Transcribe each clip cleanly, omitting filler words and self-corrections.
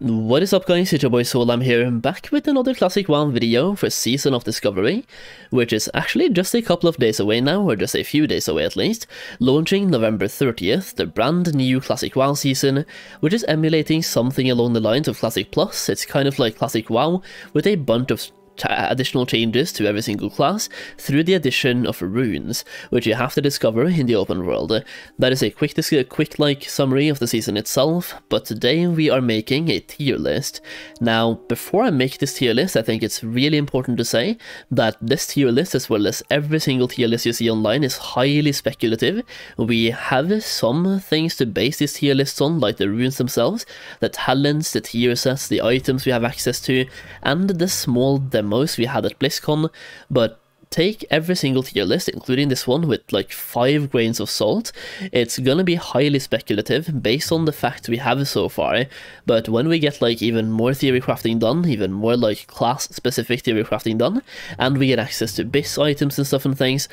What is up guys, it's your boy Soul. I'm here, back with another Classic WoW video for Season of Discovery, which is actually just a couple of days away now, or just a few days away at least, launching November 30th, the brand new Classic WoW season, which is emulating something along the lines of Classic Plus. It's kind of like Classic WoW, with a bunch of additional changes to every single class through the addition of runes, which you have to discover in the open world. That is a quick summary of the season itself, but today we are making a tier list. Now, before I make this tier list, I think it's really important to say that this tier list, as well as every single tier list you see online, is highly speculative. We have some things to base these tier lists on, like the runes themselves, the talents, the tier sets, the items we have access to, and the small demos we had at BlizzCon, but take every single tier list, including this one, with like 5 grains of salt. It's gonna be highly speculative based on the facts we have so far, but when we get like even more theory crafting done, even more like class specific theory crafting done, and we get access to BIS items and stuff and things,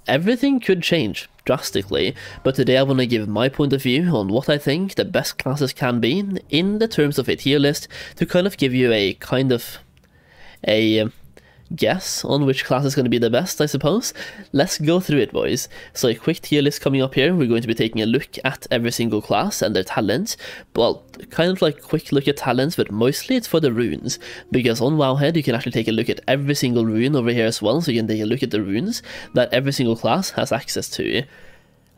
everything could change drastically. But today I want to give my point of view on what I think the best classes can be in the terms of a tier list, to kind of give you a kind of a guess on which class is going to be the best, I suppose. Let's go through it, boys. So a quick tier list coming up here. We're going to be taking a look at every single class and their talents. Well, kind of like quick look at talents, but mostly it's for the runes, because on Wowhead you can actually take a look at every single rune over here as well, so you can take a look at the runes that every single class has access to.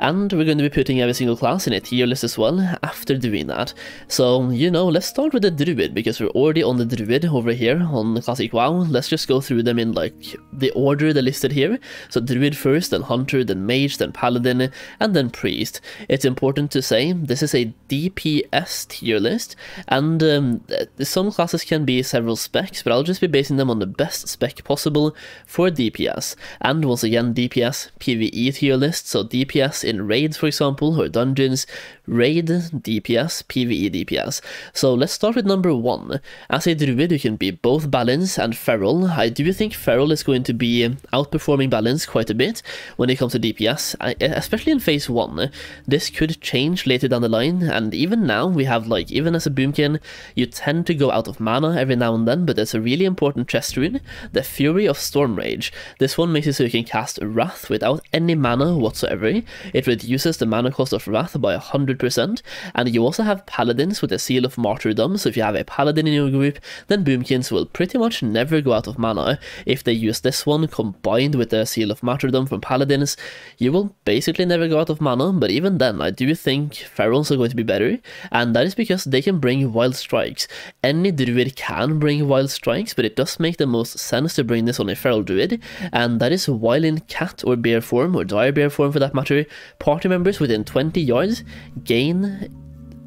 And we're going to be putting every single class in a tier list as well after doing that. So, you know, let's start with the Druid, because we're already on the Druid over here on the Classic WoW. Let's just go through them in like the order they're listed here. So Druid first, then Hunter, then Mage, then Paladin, and then Priest. It's important to say this is a DPS tier list, and some classes can be several specs, but I'll just be basing them on the best spec possible for DPS. And once again, DPS PvE tier list, so DPS in raids, for example, or dungeons, raid DPS, PvE DPS. So let's start with number 1. As a Druid, you can be both Balance and Feral. I do think Feral is going to be outperforming Balance quite a bit when it comes to DPS, especially in phase 1. This could change later down the line, and even now we have, like, even as a Boomkin, you tend to go out of mana every now and then, but there's a really important chest rune, the Fury of Storm Rage. This one makes it so you can cast Wrath without any mana whatsoever. It reduces the mana cost of Wrath by 100%, and you also have Paladins with the Seal of Martyrdom, so if you have a Paladin in your group, then Boomkins will pretty much never go out of mana. If they use this one combined with the Seal of Martyrdom from Paladins, you will basically never go out of mana, but even then, I do think Ferals are going to be better, and that is because they can bring Wild Strikes. Any Druid can bring Wild Strikes, but it does make the most sense to bring this on a Feral Druid, and that is while in cat or bear form, or dire bear form for that matter, party members within 20 yards gain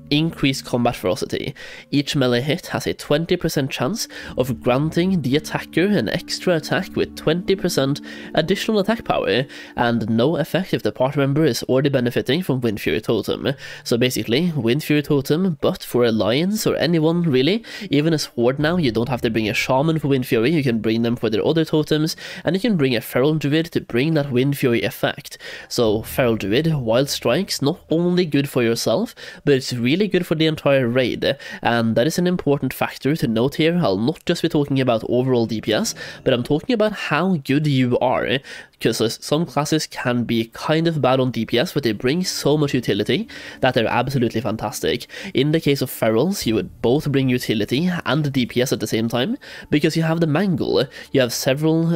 increased combat ferocity. Each melee hit has a 20% chance of granting the attacker an extra attack with 20% additional attack power, and no effect if the party member is already benefiting from Wind Fury Totem. So basically, Wind Fury Totem, but for Alliance or anyone really. Even as Horde now, you don't have to bring a Shaman for Wind Fury, you can bring them for their other totems, and you can bring a Feral Druid to bring that Wind Fury effect. So Feral Druid, Wild Strikes, not only good for yourself, but it's really good for the entire raid, and that is an important factor to note here. I'll not just be talking about overall DPS, but I'm talking about how good you are, because some classes can be kind of bad on DPS, but they bring so much utility that they're absolutely fantastic. In the case of Ferals, you would both bring utility and DPS at the same time, because you have the Mangle. You have several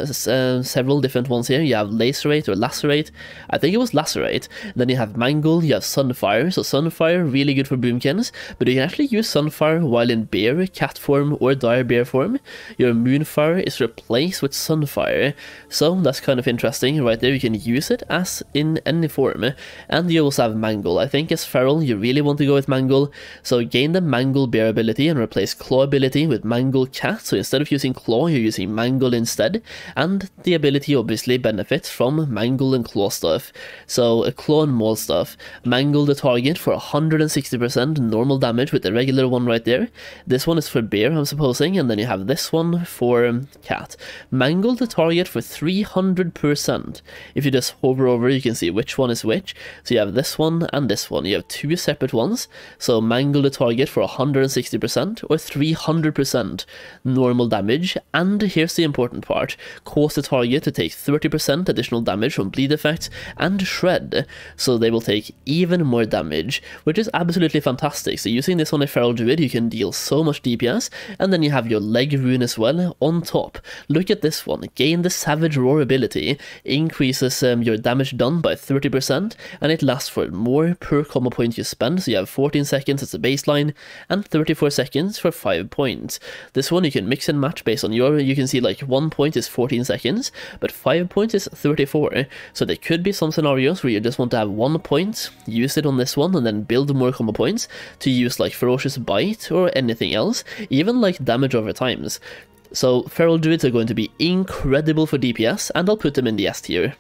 different ones here. You have Lacerate or Lacerate, I think it was Lacerate, then you have Mangle, you have Sunfire. So Sunfire, really good for Boomkins, but you can actually use Sunfire while in bear, cat form, or dire bear form. Your Moonfire is replaced with Sunfire, so that's kind of interesting. Right there, you can use it as in any form. And you also have Mangle. I think as Feral, you really want to go with Mangle, so gain the Mangle Bear ability and replace Claw ability with Mangle Cat. So instead of using Claw, you're using Mangle instead, and the ability obviously benefits from Mangle and Claw stuff. So a Claw and Maul stuff. Mangle the target for 160% normal damage with the regular one right there. This one is for Bear, I'm supposing, and then you have this one for Cat. Mangle the target for 300% 30%. If you just hover over, you can see which one is which. So you have this one and this one. You have two separate ones. So mangle the target for 160% or 300% normal damage. And here's the important part. Cause the target to take 30% additional damage from bleed effects and shred. So they will take even more damage, which is absolutely fantastic. So using this on a Feral Druid, you can deal so much DPS. And then you have your leg rune as well on top. Look at this one. Gain the Savage Roar ability. Increases your damage done by 30%. And it lasts for more per combo point you spend. So you have 14 seconds as a baseline. And 34 seconds for 5 points. This one you can mix and match based on your... You can see like 1 point is 14 seconds. But 5 points is 34. So there could be some scenarios where you just want to have 1 point. Use it on this one and then build more combo points. To use like Ferocious Bite or anything else. Even like damage over times. So Feral Druids are going to be incredible for DPS, and I'll put them in the S tier.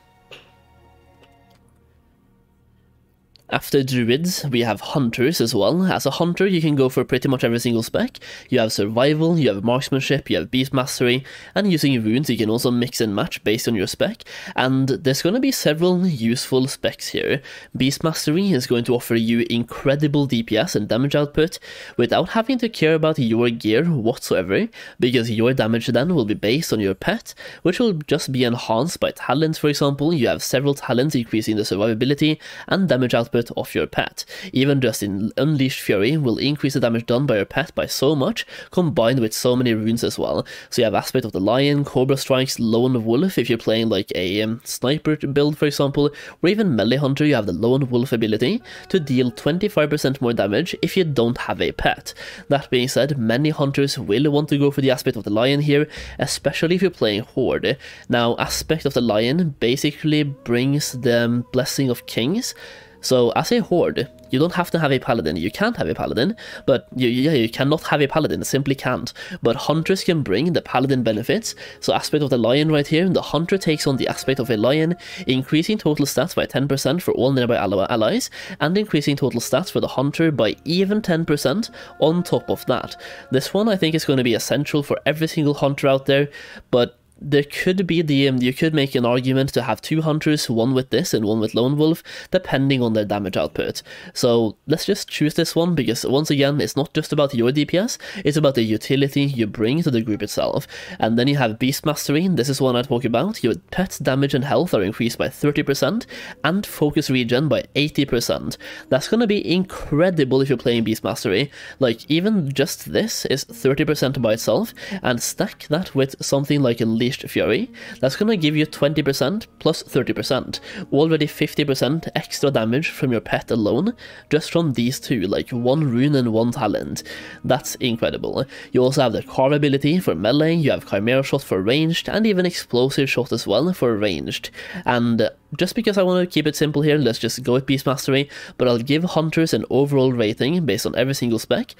After Druids, we have Hunters as well. As a Hunter, you can go for pretty much every single spec. You have Survival, you have Marksmanship, you have Beast Mastery, and using runes you can also mix and match based on your spec. And there's going to be several useful specs here. Beast Mastery is going to offer you incredible DPS and damage output without having to care about your gear whatsoever, because your damage then will be based on your pet, which will just be enhanced by talents. For example, you have several talents increasing the survivability and damage output of your pet. Even just in Unleashed Fury will increase the damage done by your pet by so much, combined with so many runes as well. So you have Aspect of the Lion, Cobra Strikes, Lone Wolf if you're playing like a sniper build for example, or even Melee Hunter. You have the Lone Wolf ability to deal 25% more damage if you don't have a pet. That being said, many hunters will want to go for the Aspect of the Lion here, especially if you're playing Horde. Now, Aspect of the Lion basically brings the Blessing of Kings. So as a Horde, you don't have to have a Paladin. You can't have a Paladin, but you cannot have a Paladin, simply can't. But Hunters can bring the Paladin benefits. So Aspect of the Lion right here, the Hunter takes on the Aspect of a Lion, increasing total stats by 10% for all nearby allies, and increasing total stats for the Hunter by even 10% on top of that. This one I think is going to be essential for every single Hunter out there, but there could be you could make an argument to have two Hunters, one with this and one with Lone Wolf, depending on their damage output. So let's just choose this one, because once again, it's not just about your DPS, it's about the utility you bring to the group itself. And then you have Beast Mastery. This is one I talk about. Your pet's damage and health are increased by 30%, and focus regen by 80%. That's gonna be incredible if you're playing Beast Mastery. Like, even just this is 30% by itself, and stack that with something like Unleashed Fury, that's gonna give you 20% plus 30%, already 50% extra damage from your pet alone, just from these two, like one rune and one talent. That's incredible. You also have the Carve ability for melee, you have Chimera Shot for ranged, and even Explosive Shot as well for ranged. And just because I want to keep it simple here, let's just go with Beast Mastery, but I'll give Hunters an overall rating based on every single spec.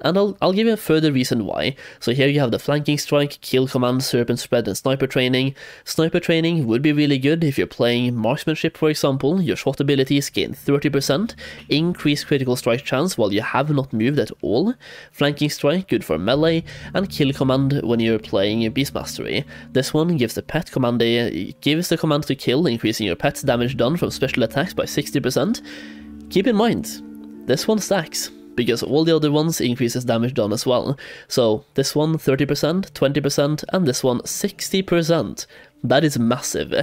And I'll give you a further reason why. So here you have the Flanking Strike, Kill Command, Serpent Spread, and Sniper Training. Sniper Training would be really good if you're playing Marksmanship, for example. Your shot abilities gain 30%, increase critical strike chance while you have not moved at all. Flanking Strike, good for melee, and Kill Command when you're playing Beast Mastery. This one gives the pet command gives the command to kill, increasing your pet's damage done from special attacks by 60%. Keep in mind, this one stacks, because all the other ones increases damage done as well. So this one 30%, 20%, and this one 60%. That is massive.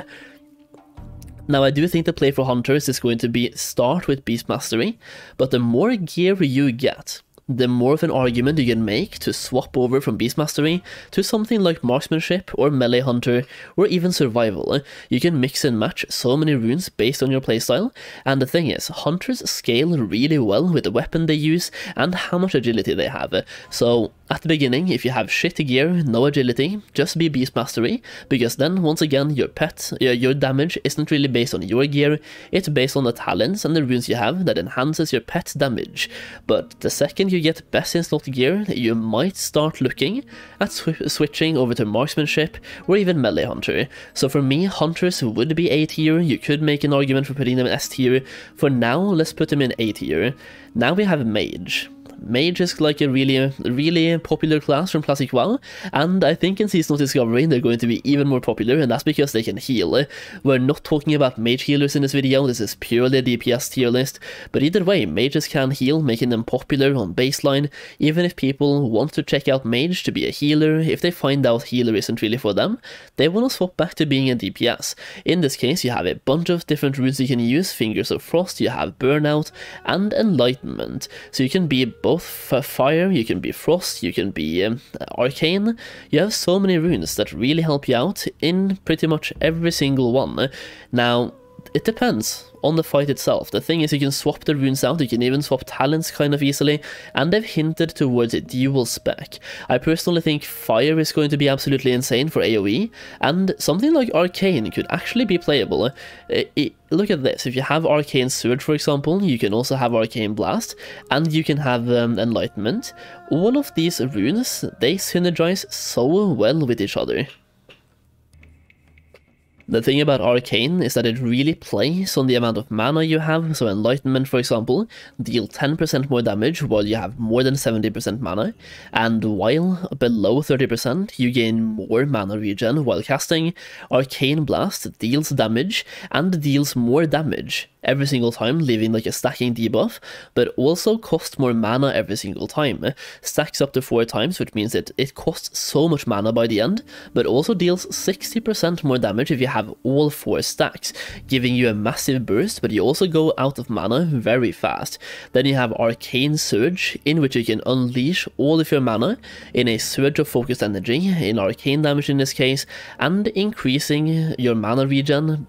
Now I do think the play for Hunters is going to be start with Beast Mastery, but the more gear you get, the more of an argument you can make to swap over from Beast Mastery to something like Marksmanship or Melee Hunter or even Survival. You can mix and match so many runes based on your playstyle, and the thing is, Hunters scale really well with the weapon they use and how much agility they have. So at the beginning, if you have shit gear, no agility, just be Beast Mastery, because then once again your damage isn't really based on your gear, it's based on the talents and the runes you have that enhances your pet's damage. But the second you get best in slot gear, you might start looking at switching over to Marksmanship or even Melee Hunter. So for me, Hunters would be A tier. You could make an argument for putting them in S tier. For now, let's put them in A tier. Now we have Mage. Mage is like a really popular class from Classic WoW, and I think in Season of Discovery they're going to be even more popular, and that's because they can heal. We're not talking about mage healers in this video, this is purely a DPS tier list, but either way, mages can heal, making them popular on baseline. Even if people want to check out mage to be a healer, if they find out healer isn't really for them, they want to swap back to being a DPS. In this case, you have a bunch of different runes you can use, Fingers of Frost, you have Burnout, and Enlightenment. So you can be both fire, you can be frost, you can be arcane. You have so many runes that really help you out in pretty much every single one. Now, it depends on the fight itself. The thing is, you can swap the runes out, you can even swap talents kind of easily, and they've hinted towards a dual spec. I personally think fire is going to be absolutely insane for AoE, and something like arcane could actually be playable. Look at this, if you have arcane surge for example, you can also have arcane blast, and you can have enlightenment. All of these runes, they synergize so well with each other. The thing about Arcane is that it really plays on the amount of mana you have, so Enlightenment for example, deal 10% more damage while you have more than 70% mana, and while below 30% you gain more mana regen while casting. Arcane Blast deals damage, and deals more damage every single time, leaving like a stacking debuff, but also costs more mana every single time. Stacks up to 4 times, which means that it costs so much mana by the end, but also deals 60% more damage if you have all 4 stacks, giving you a massive burst, but you also go out of mana very fast. Then you have Arcane Surge, in which you can unleash all of your mana in a surge of focused energy, in arcane damage in this case, and increasing your mana regen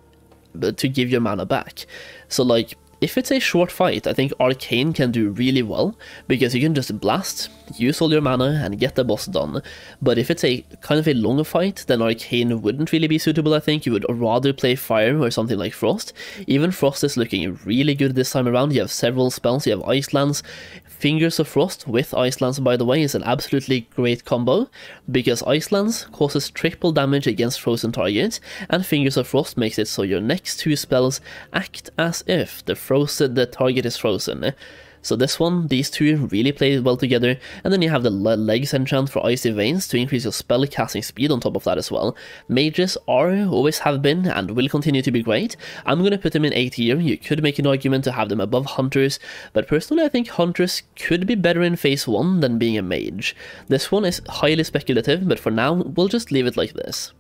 to give your mana back. So like, if it's a short fight, I think Arcane can do really well, because you can just blast, use all your mana, and get the boss done. But if it's a kind of a longer fight, then Arcane wouldn't really be suitable, I think. You would rather play Fire or something like Frost. Even Frost is looking really good this time around. You have several spells, you have Ice Lance. Fingers of Frost with Ice Lance, by the way, is an absolutely great combo, because Ice Lance causes triple damage against frozen targets, and Fingers of Frost makes it so your next 2 spells act as if the target is frozen. So this one, these two really play well together, and then you have the Legs enchant for Icy Veins to increase your spell casting speed on top of that as well. Mages always have been, and will continue to be great. I'm gonna put them in A tier. You could make an argument to have them above Hunters, but personally I think Hunters could be better in phase 1 than being a Mage. This one is highly speculative, but for now, we'll just leave it like this.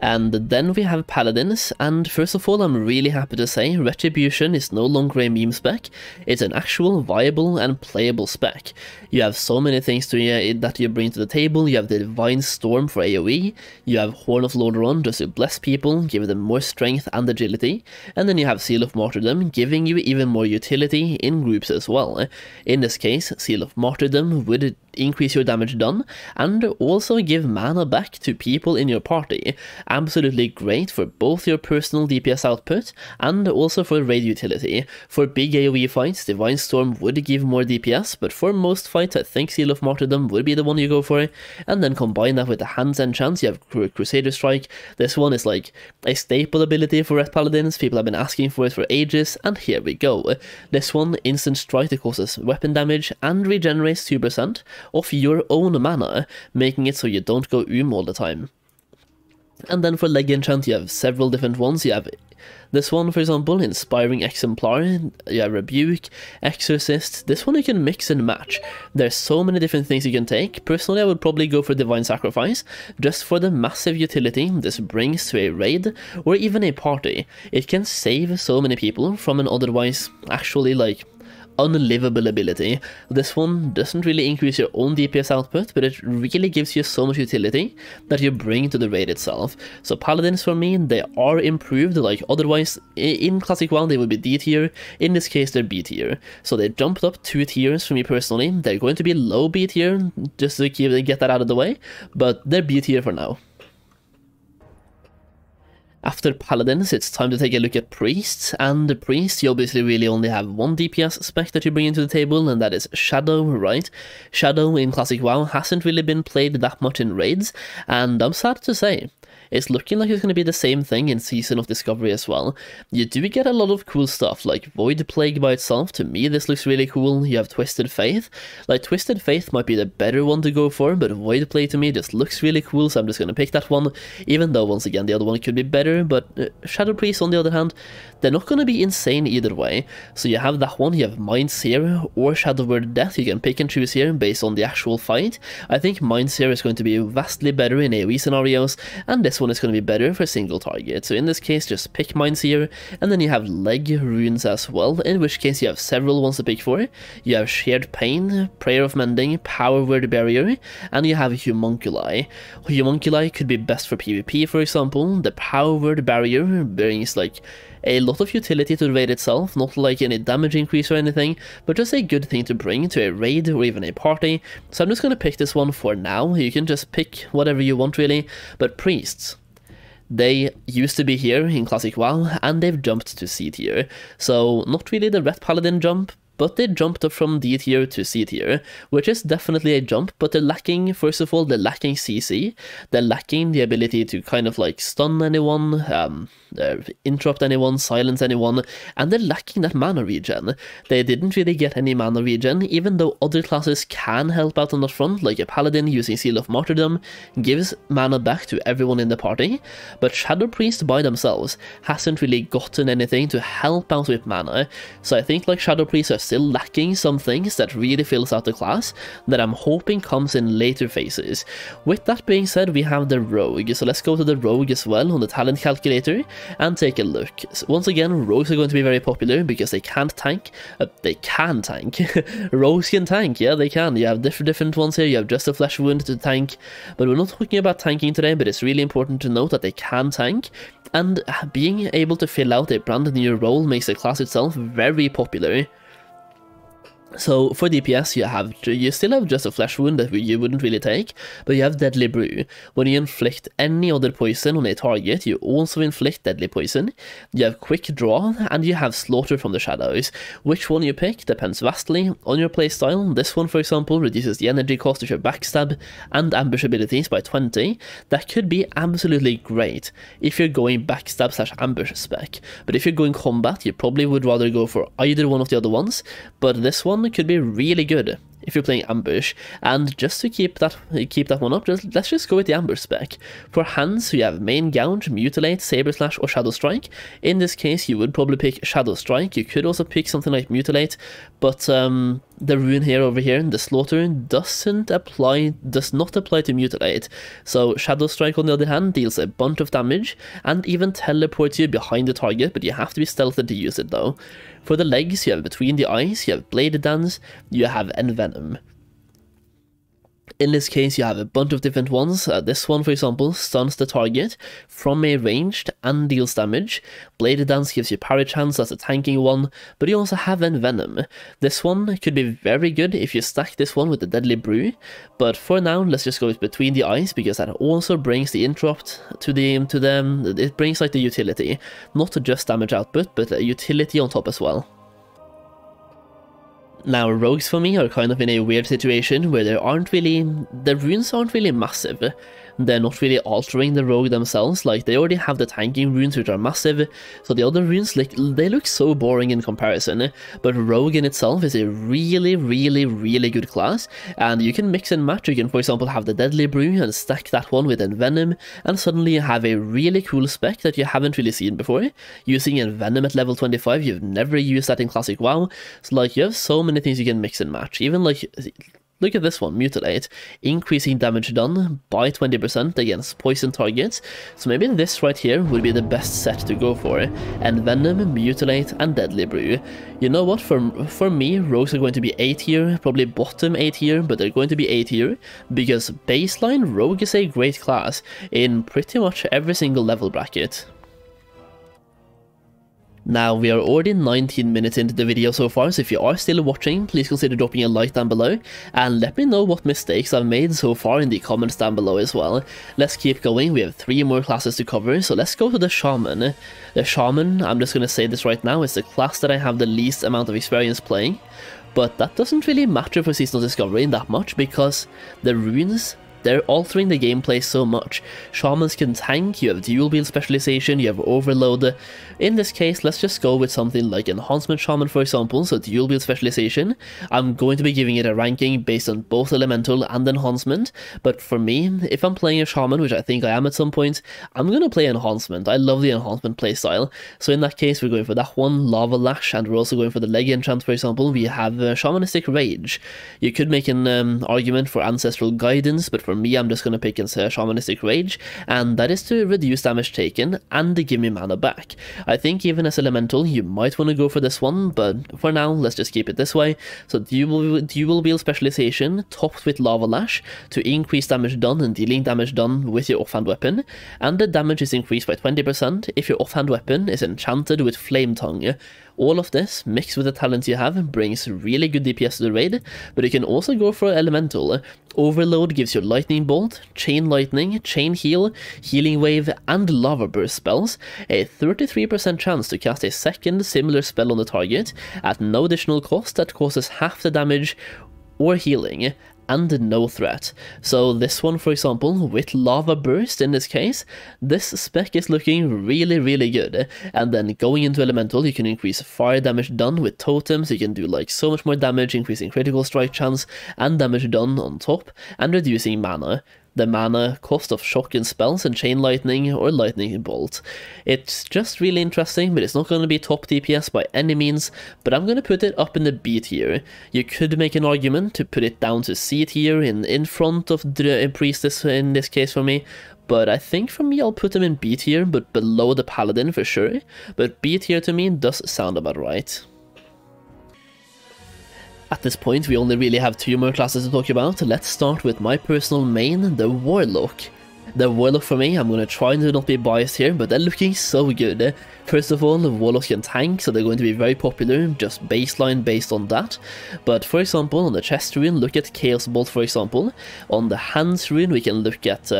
And then we have Paladins, and first of all I'm really happy to say Retribution is no longer a meme spec, it's an actual viable and playable spec. You have so many things that you bring to the table. You have the Divine Storm for AoE, you have Horn of Lordaeron just to bless people, give them more strength and agility, and then you have Seal of Martyrdom, giving you even more utility in groups as well. In this case, Seal of Martyrdom would increase your damage done, and also give mana back to people in your party. Absolutely great for both your personal DPS output, and also for raid utility. For big AoE fights, Divine Storm would give more DPS, but for most fights I think Seal of Martyrdom would be the one you go for, and then combine that with the Hands Enchant, you have Crusader Strike. This one is like a staple ability for Red Paladins, people have been asking for it for ages, and here we go. This one, Instant Strike, that causes weapon damage, and regenerates 2% of your own mana, making it so you don't go all the time. And then for Leg Enchant you have several different ones. You have this one, for example, Inspiring Exemplar, you have Rebuke, Exorcist. This one you can mix and match. There's so many different things you can take. Personally I would probably go for Divine Sacrifice, just for the massive utility this brings to a raid, or even a party. It can save so many people from an otherwise actually like unlivable ability. This one doesn't really increase your own DPS output, but it really gives you so much utility that you bring to the raid itself. So Paladins for me, they are improved. Like otherwise in Classic WoW they would be D tier, in this case they're B tier. So they jumped up 2 tiers for me personally. They're going to be low B tier, just to get that out of the way, but they're B tier for now. After Paladins, it's time to take a look at Priests, and the Priest, you obviously really only have one DPS spec that you bring into the table, and that is Shadow, right? Shadow in Classic WoW hasn't really been played that much in raids, and I'm sad to say, it's looking like it's going to be the same thing in Season of Discovery as well. You do get a lot of cool stuff, like Void Plague by itself. To me, this looks really cool. You have Twisted Faith. Like, Twisted Faith might be the better one to go for, but Void Plague to me just looks really cool, so I'm just going to pick that one, even though, once again, the other one could be better. But Shadow Priest, on the other hand, they're not going to be insane either way. So you have that one, you have Mind Seer or Shadow Word Death. You can pick and choose here based on the actual fight. I think Mind Seer is going to be vastly better in AoE scenarios, and this one is going to be better for single target. So in this case, just pick Mind Seer, and then you have Leg Runes as well, in which case you have several ones to pick for. You have Shared Pain, Prayer of Mending, Power Word Barrier, and you have Homunculi. Homunculi could be best for PvP, for example. The Power Word Barrier brings like a lot of utility to the raid itself, not like any damage increase or anything, but just a good thing to bring to a raid or even a party. So I'm just going to pick this one for now. You can just pick whatever you want really, but Priests, they used to be here in Classic WoW, and they've jumped to C tier. So not really the Red Paladin jump, but they jumped up from D tier to C tier, which is definitely a jump, but they're lacking, first of all, they're lacking CC, they're lacking the ability to kind of like stun anyone, interrupt anyone, silence anyone, and they're lacking that mana regen. They didn't really get any mana regen, even though other classes can help out on the front, like a Paladin using Seal of Martyrdom gives mana back to everyone in the party, but Shadow Priest by themselves hasn't really gotten anything to help out with mana, so I think like Shadow Priest are still lacking some things that really fills out the class that I'm hoping comes in later phases. With that being said, we have the Rogue, so let's go to the Rogue as well on the talent calculator and take a look. So once again, Rogues are going to be very popular because they can't tank. They can tank. Rogues can tank, yeah, they can. You have different ones here. You have just a flesh wound to tank, but we're not talking about tanking today, but it's really important to note that they can tank, and being able to fill out a brand new role makes the class itself very popular. So for DPS, you still have just a flesh wound that you wouldn't really take, but you have Deadly Brew. When you inflict any other poison on a target, you also inflict deadly poison. You have Quick Draw, and you have Slaughter from the Shadows. Which one you pick depends vastly on your playstyle. This one, for example, reduces the energy cost of your backstab and ambush abilities by 20. That could be absolutely great if you're going backstab / ambush spec, but if you're going combat, you probably would rather go for either one of the other ones, but this one could be really good if you're playing ambush. And just to keep that one up, let's just go with the ambush spec. For hands, you have Main Gouge, Mutilate, Saber Slash, or Shadow Strike. In this case, you would probably pick Shadow Strike. You could also pick something like Mutilate, but the rune here over here, the Slaughter, does not apply to Mutilate. So Shadow Strike, on the other hand, deals a bunch of damage and even teleports you behind the target, but you have to be stealthy to use it though. For the legs, you have Between the Eyes, you have Blade Dance, you have Envenom. In this case, you have a bunch of different ones. This one, for example, stuns the target from a ranged and deals damage. Blade Dance gives you parry chance, that's a tanking one, but you also have Envenom. This one could be very good if you stack this one with the Deadly Brew, but for now, let's just go with Between the Eyes, because that also brings the interrupt to them. It brings like the utility, not just damage output, but a utility on top as well. Now, rogues for me are kind of in a weird situation where the runes aren't really massive. They're not really altering the rogue themselves, like they already have the tanking runes which are massive, so the other runes, like, they look so boring in comparison, but rogue in itself is a really good class, and you can mix and match. You can, for example, have the Deadly Brew and stack that one with Envenom, and suddenly you have a really cool spec that you haven't really seen before. Using Envenom at level 25, you've never used that in Classic WoW, so like you have so many things you can mix and match. Even like, look at this one, Mutilate, increasing damage done by 20% against poison targets. So maybe this right here would be the best set to go for. Envenom, Mutilate, and Deadly Brew. You know what, for me, rogues are going to be A tier, probably bottom A tier, but they're going to be A tier, because baseline rogue is a great class in pretty much every single level bracket. Now, we are already 19 minutes into the video so far, so if you are still watching, please consider dropping a like down below, and let me know what mistakes I've made so far in the comments down below as well. Let's keep going, we have 3 more classes to cover, so let's go to the Shaman. The Shaman, I'm just gonna say this right now, is the class that I have the least amount of experience playing, but that doesn't really matter for Seasonal Discovery that much, because the runes, they're altering the gameplay so much. Shamans can tank, you have dual wield specialization, you have overload. In this case, let's just go with something like Enhancement Shaman, for example, so dual wield specialization. I'm going to be giving it a ranking based on both Elemental and Enhancement, but for me, if I'm playing a Shaman, which I think I am at some point, I'm going to play Enhancement. I love the Enhancement playstyle, so in that case, we're going for that one, Lava Lash, and we're also going for the Leg Enchant, for example. We have Shamanistic Rage. You could make an argument for Ancestral Guidance, but for me, I'm just going to pick Shamanistic Rage, and that is to reduce damage taken and to give me mana back. I think even as Elemental, you might want to go for this one, but for now, let's just keep it this way. So dual wield specialization topped with Lava Lash to increase damage done and dealing damage done with your offhand weapon, and the damage is increased by 20% if your offhand weapon is enchanted with Flame Tongue. All of this, mixed with the talent you have, brings really good DPS to the raid, but you can also go for Elemental. Overload gives you Lightning Bolt, Chain Lightning, Chain Heal, Healing Wave, and Lava Burst spells, a 33% chance to cast a second similar spell on the target at no additional cost that causes half the damage or healing, and no threat. So this one, for example, with Lava Burst in this case, this spec is looking really good. And then going into Elemental, you can increase fire damage done with totems, you can do like so much more damage, increasing critical strike chance and damage done on top, and reducing mana. The mana cost of shock and spells and chain lightning or lightning bolt. It's just really interesting, but it's not going to be top DPS by any means, but I'm going to put it up in the B tier. You could make an argument to put it down to C tier in front of Priestess in this case for me, but I think for me I'll put them in B tier, but below the Paladin for sure, but B tier to me does sound about right. At this point, we only really have 2 more classes to talk about. Let's start with my personal main, the Warlock. The Warlock for me, I'm going to try to not be biased here, but they're looking so good. First of all, the Warlocks can tank, so they're going to be very popular, just baseline based on that. But for example, on the chest rune, look at Chaos Bolt for example. On the hands rune, we can look at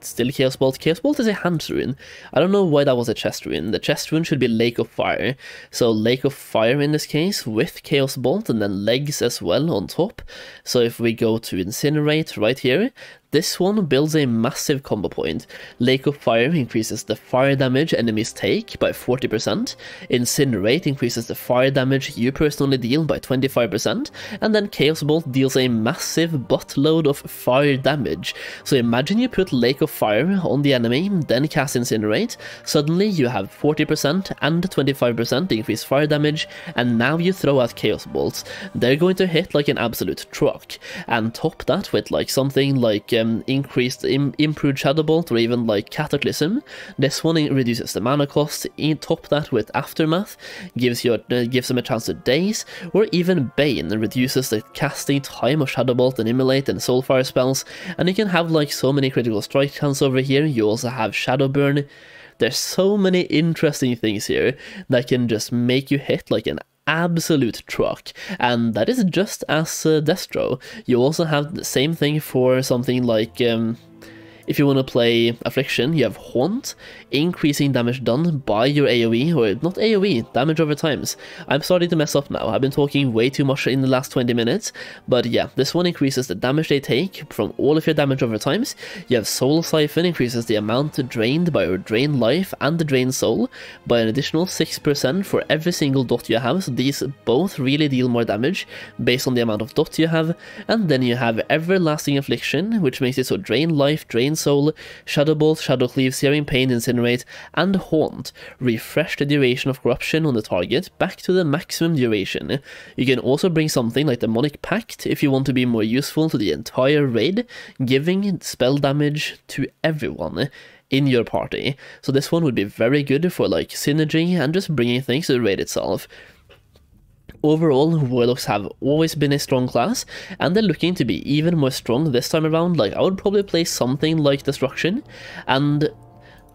still Chaos Bolt. Chaos Bolt is a hand rune. I don't know why that was a chest rune. The chest rune should be Lake of Fire. So Lake of Fire in this case with Chaos Bolt and then legs as well on top. So if we go to Incinerate right here, this one builds a massive combo point. Lake of Fire increases the fire damage enemies take by 40%, Incinerate increases the fire damage you personally deal by 25%, and then Chaos Bolt deals a massive buttload of fire damage. So imagine you put Lake of Fire on the enemy, then cast Incinerate, suddenly you have 40% and 25% increased fire damage, and now you throw out Chaos Bolts. They're going to hit like an absolute truck, and top that with like something like improved Shadow Bolt or even like Cataclysm. This one reduces the mana cost. Top that with Aftermath, gives them a chance to daze, or even Bane reduces the casting time of Shadow Bolt and Immolate and Soulfire spells, and you can have like so many critical strike chance over here. You also have Shadow Burn. There's so many interesting things here that can just make you hit like an absolute truck, and that is just as Destro. You also have the same thing for something like if you want to play Affliction, you have Haunt, increasing damage done by your AoE, or not AoE, damage over times. I'm starting to mess up now, I've been talking way too much in the last 20 minutes, but yeah, this one increases the damage they take from all of your damage over times. You have Soul Siphon, increases the amount drained by your drain life and the drain soul by an additional 6% for every single dot you have, so these both really deal more damage based on the amount of dots you have. And then you have Everlasting Affliction, which makes it so drain life, drain soul, Shadow Bolt, Shadow Cleave, Searing Pain, Incinerate, and Haunt refresh the duration of corruption on the target back to the maximum duration. You can also bring something like Demonic Pact if you want to be more useful to the entire raid, giving spell damage to everyone in your party. So this one would be very good for like synergy and just bringing things to the raid itself. Overall, Warlocks have always been a strong class, and they're looking to be even more strong this time around. Like, I would probably play something like Destruction, and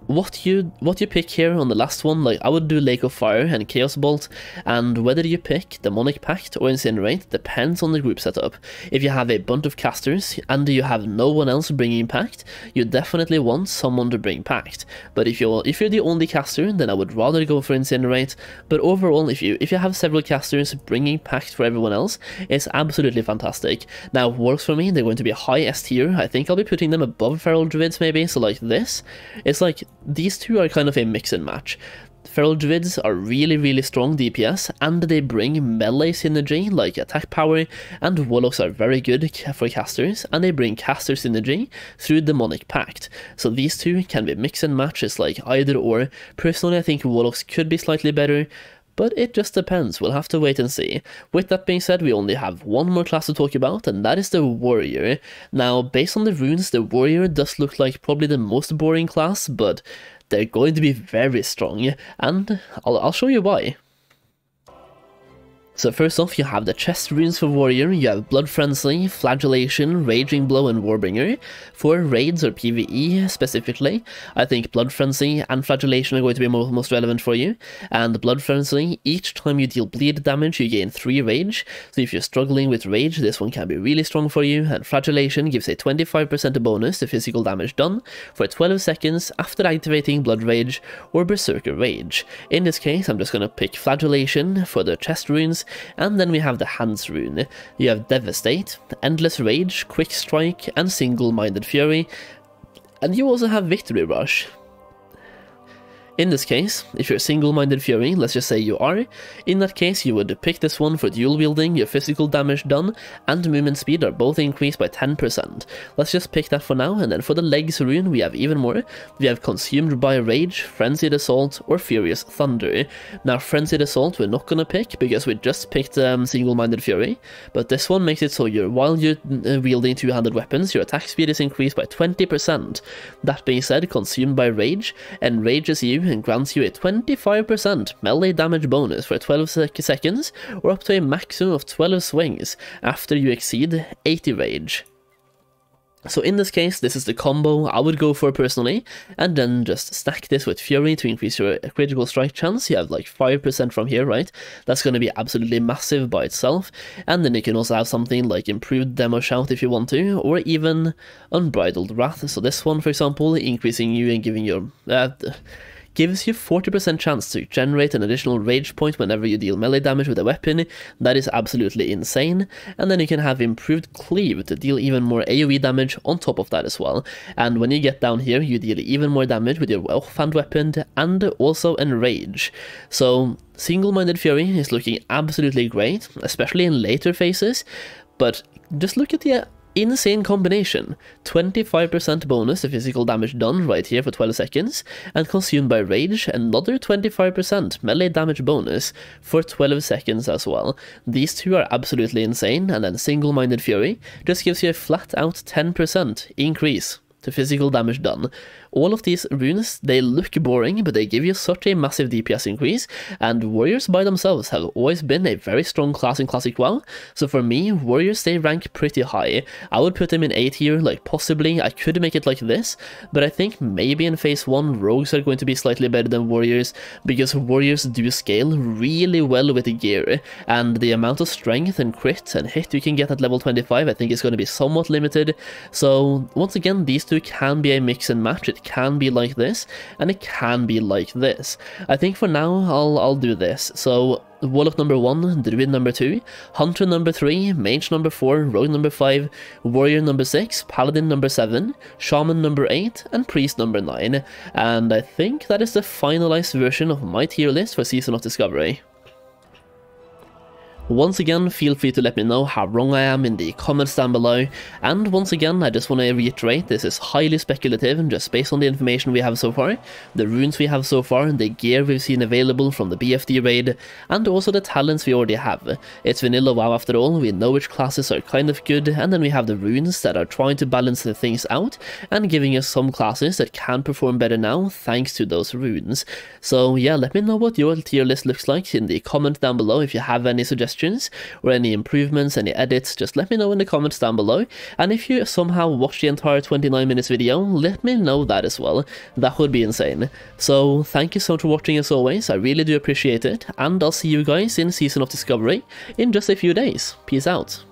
what you pick here on the last one, like I would do Lake of Fire and Chaos Bolt, and whether you pick Demonic Pact or Incinerate depends on the group setup. If you have a bunch of casters and you have no one else bringing Pact, you definitely want someone to bring Pact. But if you're the only caster, then I would rather go for Incinerate. But overall, if you have several casters, bringing Pact for everyone else is absolutely fantastic. Now, works for me, they're going to be high S tier. I think I'll be putting them above Feral Druids maybe, so like this. It's like, these two are kind of a mix and match. Feral Druids are really strong DPS, and they bring melee synergy like attack power, and Warlocks are very good for casters, and they bring caster synergy through Demonic Pact. So these two can be mix and match, it's like either or. Personally, I think Warlocks could be slightly better, but it just depends, we'll have to wait and see. With that being said, we only have one more class to talk about, and that is the Warrior. Now, based on the runes, the Warrior does look like probably the most boring class, but they're going to be very strong, and I'll show you why. So first off, you have the chest runes for Warrior. You have Blood Frenzy, Flagellation, Raging Blow, and Warbringer. For raids or PvE specifically, I think Blood Frenzy and Flagellation are going to be most relevant for you. And Blood Frenzy, each time you deal bleed damage, you gain 3 rage. So if you're struggling with rage, this one can be really strong for you. And Flagellation gives a 25% bonus to physical damage done for 12 seconds after activating Blood Rage or Berserker Rage. In this case, I'm just going to pick Flagellation for the chest runes. And then we have the Hands rune. You have Devastate, Endless Rage, Quick Strike, and Single-Minded Fury. And you also have Victory Rush. In this case, if you're Single-Minded Fury, let's just say you are, in that case you would pick this one for dual wielding, your physical damage done, and movement speed are both increased by 10%. Let's just pick that for now, and then for the Legs rune we have even more. We have Consumed by Rage, Frenzied Assault, or Furious Thunder. Now Frenzied Assault we're not gonna pick, because we just picked Single-Minded Fury, but this one makes it so while you're wielding two-handed weapons, your attack speed is increased by 20%. That being said, Consumed by Rage enrages you and grants you a 25% melee damage bonus for 12 seconds, or up to a maximum of 12 swings after you exceed 80 rage. So in this case, this is the combo I would go for personally, and then just stack this with Fury to increase your critical strike chance. You have like 5% from here, right? That's going to be absolutely massive by itself, and then you can also have something like Improved Demo Shout if you want to, or even Unbridled Wrath. So this one, for example, increasing you and giving your... gives you 40% chance to generate an additional rage point whenever you deal melee damage with a weapon. That is absolutely insane. And then you can have Improved Cleave to deal even more AoE damage on top of that as well. And when you get down here, you deal even more damage with your offhand weapon and also Enrage. So Single-Minded Fury is looking absolutely great, especially in later phases. But just look at the insane combination. 25% bonus to physical damage done right here for 12 seconds, and Consumed by Rage, another 25% melee damage bonus for 12 seconds as well. These two are absolutely insane, and then Single-Minded Fury just gives you a flat out 10% increase to physical damage done. All of these runes, they look boring, but they give you such a massive DPS increase, and Warriors by themselves have always been a very strong class in Classic WoW, so for me, Warriors, they rank pretty high. I would put them in A tier, like possibly, I could make it like this, but I think maybe in Phase 1, Rogues are going to be slightly better than Warriors, because Warriors do scale really well with the gear, and the amount of strength and crit and hit you can get at level 25, I think is going to be somewhat limited. So once again, these two can be a mix and match. It can be like this, and it can be like this. I think for now, I'll do this. So Warlock number 1, Druid number 2, Hunter number 3, Mage number 4, Rogue number 5, Warrior number 6, Paladin number 7, Shaman number 8, and Priest number 9. And I think that is the finalized version of my tier list for Season of Discovery. Once again, feel free to let me know how wrong I am in the comments down below, and once again, I just want to reiterate, this is highly speculative and just based on the information we have so far, the runes we have so far, the gear we've seen available from the BFD raid, and also the talents we already have. It's vanilla WoW after all, we know which classes are kind of good, and then we have the runes that are trying to balance the things out, and giving us some classes that can perform better now, thanks to those runes. So yeah, let me know what your tier list looks like in the comment down below if you have any suggestions suggestions or any improvements, any edits, just let me know in the comments down below. And if you somehow watch the entire 29 minutes video, let me know that as well. That would be insane. So thank you so much for watching as always, I really do appreciate it, and I'll see you guys in Season of Discovery in just a few days. Peace out.